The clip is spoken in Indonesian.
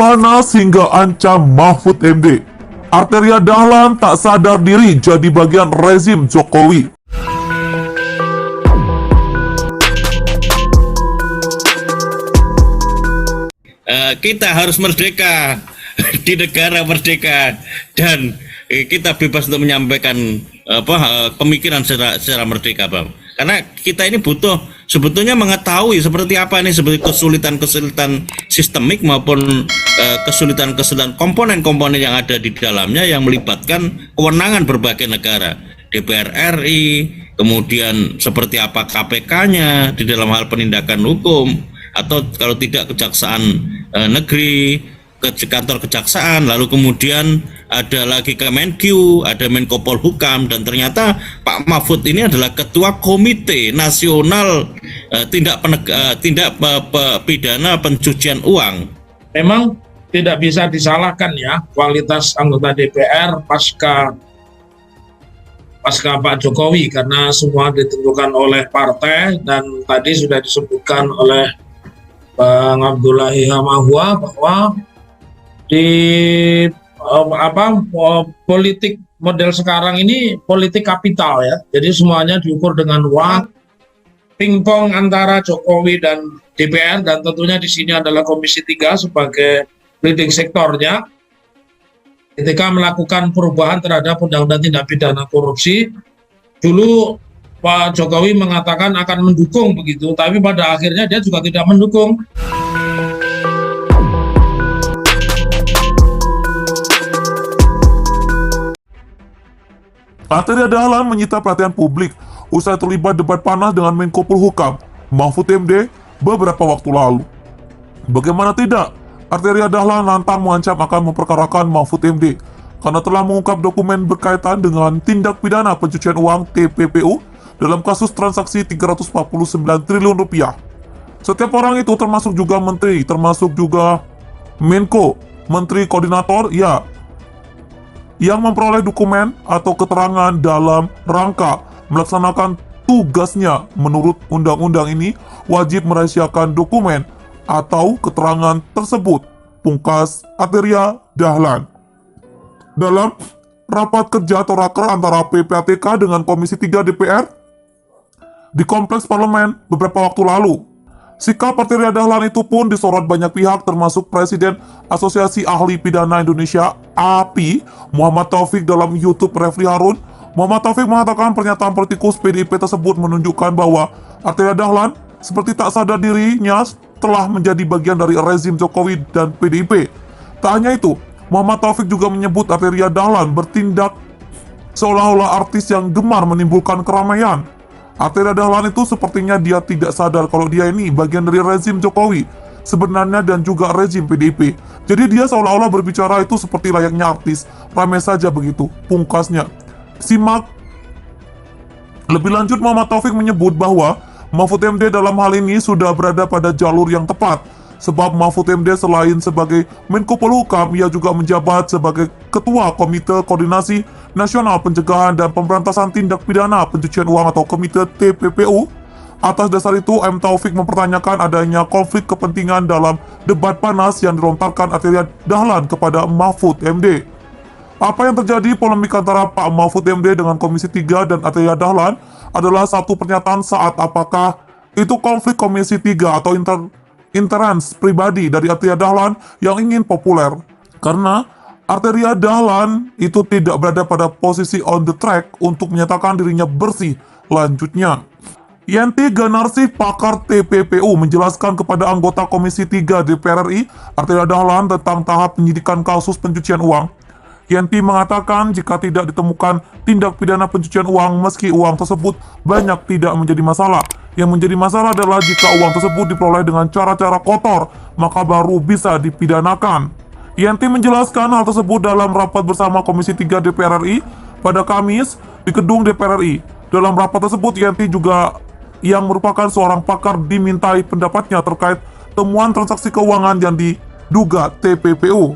panas hingga ancam Mahfud MD. Arteria Dahlan tak sadar diri jadi bagian rezim Jokowi. Kita harus merdeka di negara merdeka, dan kita bebas untuk menyampaikan pemikiran secara merdeka, Bang. Karena kita ini butuh sebetulnya mengetahui seperti apa ini, seperti kesulitan-kesulitan sistemik maupun kesulitan-kesulitan komponen-komponen yang ada di dalamnya yang melibatkan kewenangan berbagai negara, DPR RI, kemudian seperti apa KPK-nya di dalam hal penindakan hukum, atau kalau tidak kejaksaan negeri, ke kantor kejaksaan, lalu kemudian ada lagi Kemenkyu, ada Menko Polhukam, dan ternyata Pak Mahfud ini adalah Ketua Komite Nasional Tindak Pidana Pencucian Uang. Memang tidak bisa disalahkan ya kualitas anggota DPR pasca Pak Jokowi, karena semua ditentukan oleh partai, dan tadi sudah disebutkan oleh Bang Abdullahi Hamahua bahwa di politik model sekarang ini politik kapital ya. Jadi semuanya diukur dengan uang, pingpong antara Jokowi dan DPR, dan tentunya di sini adalah Komisi 3 sebagai leading sektornya. Ketika melakukan perubahan terhadap Undang-Undang Tindak Pidana Korupsi, dulu Pak Jokowi mengatakan akan mendukung begitu, tapi pada akhirnya dia juga tidak mendukung. Arteria Dahlan menyita perhatian publik usai terlibat debat panas dengan Menko Polhukam Mahfud MD beberapa waktu lalu. Bagaimana tidak, Arteria Dahlan lantang mengancam akan memperkarakan Mahfud MD karena telah mengungkap dokumen berkaitan dengan tindak pidana pencucian uang TPPU dalam kasus transaksi 349 triliun rupiah. Setiap orang itu termasuk juga menteri, termasuk juga Menko, menteri koordinator, ya, yang memperoleh dokumen atau keterangan dalam rangka melaksanakan tugasnya menurut undang-undang ini wajib merahasiakan dokumen atau keterangan tersebut, pungkas Arteria Dahlan. Dalam rapat kerja atau raker antara PPATK dengan Komisi 3 DPR di Kompleks Parlemen beberapa waktu lalu, sikap Arteria Dahlan itu pun disorot banyak pihak, termasuk Presiden Asosiasi Ahli Pidana Indonesia (API) Muhammad Taufik. Dalam YouTube Refli Harun, Muhammad Taufik mengatakan pernyataan politikus PDIP tersebut menunjukkan bahwa Arteria Dahlan seperti tak sadar dirinya telah menjadi bagian dari rezim Jokowi dan PDIP. Tak hanya itu, Muhammad Taufik juga menyebut Arteria Dahlan bertindak seolah-olah artis yang gemar menimbulkan keramaian. Arteria Dahlan itu sepertinya dia tidak sadar kalau dia ini bagian dari rezim Jokowi sebenarnya dan juga rezim PDIP. Jadi dia seolah-olah berbicara itu seperti layaknya artis, ramai saja begitu, pungkasnya. Simak lebih lanjut. Muhammad Taufik menyebut bahwa Mahfud MD dalam hal ini sudah berada pada jalur yang tepat, sebab Mahfud MD selain sebagai Menko Polhukam, ia juga menjabat sebagai Ketua Komite Koordinasi Nasional Pencegahan dan Pemberantasan Tindak Pidana Pencucian Uang atau Komite TPPU. Atas dasar itu, M. Taufik mempertanyakan adanya konflik kepentingan dalam debat panas yang dilontarkan Arteria Dahlan kepada Mahfud MD. Apa yang terjadi polemik antara Pak Mahfud MD dengan Komisi 3 dan Arteria Dahlan adalah satu pernyataan saat apakah itu konflik Komisi 3 atau interans pribadi dari Arteria Dahlan yang ingin populer. Karena Arteria Dahlan itu tidak berada pada posisi on the track untuk menyatakan dirinya bersih. Lanjutnya, Yenti Ganarsih, pakar TPPU, menjelaskan kepada anggota Komisi 3 DPR RI, Arteria Dahlan, tentang tahap penyidikan kasus pencucian uang. Yenti mengatakan jika tidak ditemukan tindak pidana pencucian uang, meski uang tersebut banyak, tidak menjadi masalah. Yang menjadi masalah adalah jika uang tersebut diperoleh dengan cara-cara kotor, maka baru bisa dipidanakan. Yenti menjelaskan hal tersebut dalam rapat bersama Komisi 3 DPR RI pada Kamis di gedung DPR RI. Dalam rapat tersebut, Yenti juga yang merupakan seorang pakar dimintai pendapatnya terkait temuan transaksi keuangan yang diduga TPPU.